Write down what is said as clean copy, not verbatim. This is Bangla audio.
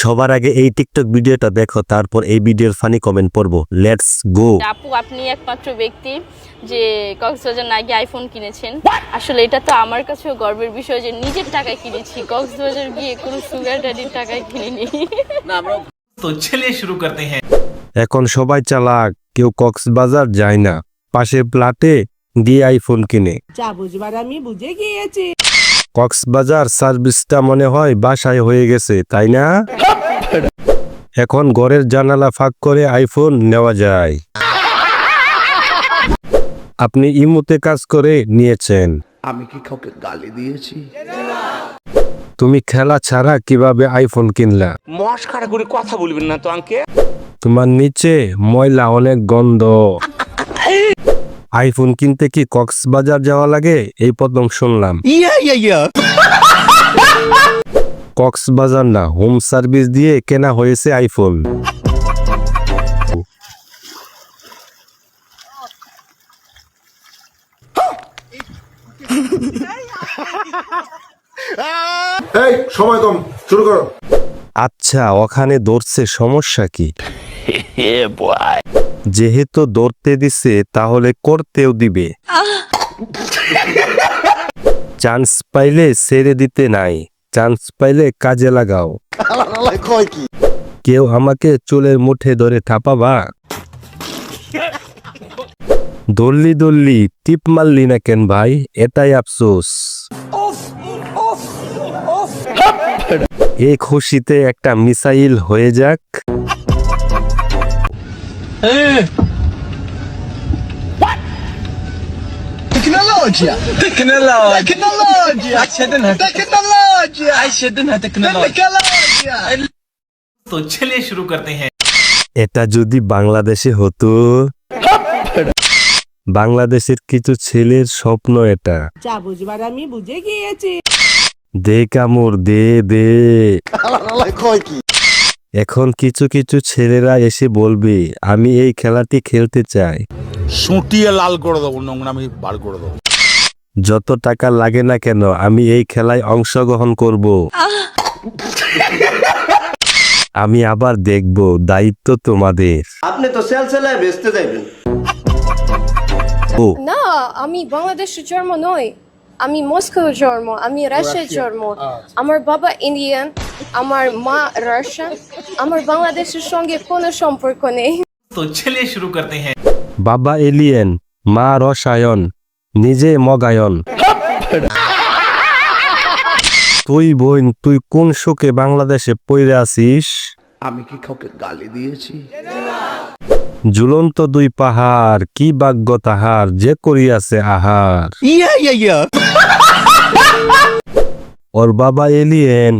সবার আগে এই টিকটক ভিডিওটা দেখো, তারপর এই ভিডিওর ফানি কমেন্ট পড়বো। Let's go. আপু, আপনি একমাত্র ব্যক্তি যে কক্সবাজার না গিয়ে আইফোন কিনেছেন। আসলে এটা তো আমার কাছেও গর্বের বিষয় যে নিজের টাকায় কিনেছি, কক্সবাজার গিয়ে কোনো সুগার ড্যাডির টাকায় কিনিনি। तो चलिए शुरू करते हैं। এখন সবাই চালাক, কেউ কক্সবাজার যায় না, পাশের প্লাটে গিয়ে আইফোন কিনে। যা বুঝবার আমি বুঝে গিয়েছি। কক্সবাজার সার্ভিসটা মনে হয় বাসায় হয়ে গেছে, তাই না? এখন ঘরের জানালা ফাঁক করে আইফোন নেওয়া যায়। আপনি ইমোতে কাজ করে নিয়েছেন। আমি কি কাউকে গালি দিয়েছি? তুমি খেলা ছাড়া কিভাবে আইফোন কিনলা? মস্কারা করে কথা বলবেন না তো আঙ্কে। তোমার নিচে ময়লা, অনেক গন্ধ। আইফোন কিনতে কি কক্সবাজার যাওয়া লাগে? এই প্রথম শুনলাম। কক্সবাজার না, হোম সার্ভিস দিয়ে কেনা হয়েছে আইফোন। এই সময় কম, শুরু করো। আচ্ছা, ওখানে ধরছে, সমস্যা কি? যেহেতু ধরতে দিছে তাহলে করতেও দিবে। চান্স পাইলে ছেড়ে দিতে নাই, চান্স পাইলে কাজে লাগাও। কেউ আমাকে চুলের মুঠে ধরে থাপাবা? দল্লি দল্লি টিপ মারলি না কেন ভাই? এটাই আফসোস। এই খুশিতে একটা মিসাইল হয়ে যাক। تكنولوجيا عشدنها تكنولوجيا तो चलिए शुरू करते हैं। এটা যদি বাংলাদেশে হতো। বাংলাদেশের কিছু ছেলের স্বপ্ন এটা। যা বুঝবার আমি বুঝে গিয়েছি। দে কামড় দে দে। এখন কিছু কিছু ছেলেরা এসে বলবে আমি এই খেলাটি খেলতে চাই। সুটিয়ে লাল করে দেবো, নোংরামি বার করে দেবো। যত টাকা লাগে না কেন আমি এই খেলায় অংশগ্রহণ করব। আমি আবার দেখব, দায়িত্ব তোমাদের। আপনি তো সেল সেলায় বেচতে যাইবেন। ও না, আমি বাংলাদেশের জন্ম নই, আমি মস্কো জন্ম, আমি রাশিয়ার জন্ম। আমার বাবা ইন্ডিয়ান, আমার মা রাশিয়ান, আমার বাংলাদেশের সঙ্গে কোনো সম্পর্ক নেই। तो चलिए शुरू करते हैं। বাবা এলিয়েন, মা রসায়ন, নিজে মগায়ন। তুই বোন, তুই কোন শোকে বাংলাদেশে পইরে আছিস? আমি কি কাউকে গালি দিয়েছি? ঝুলন্ত দুই পাহাড়, কি ভাগ্য তাহার, যে করিয়াছে আহার। ওর বাবা এলিয়েন,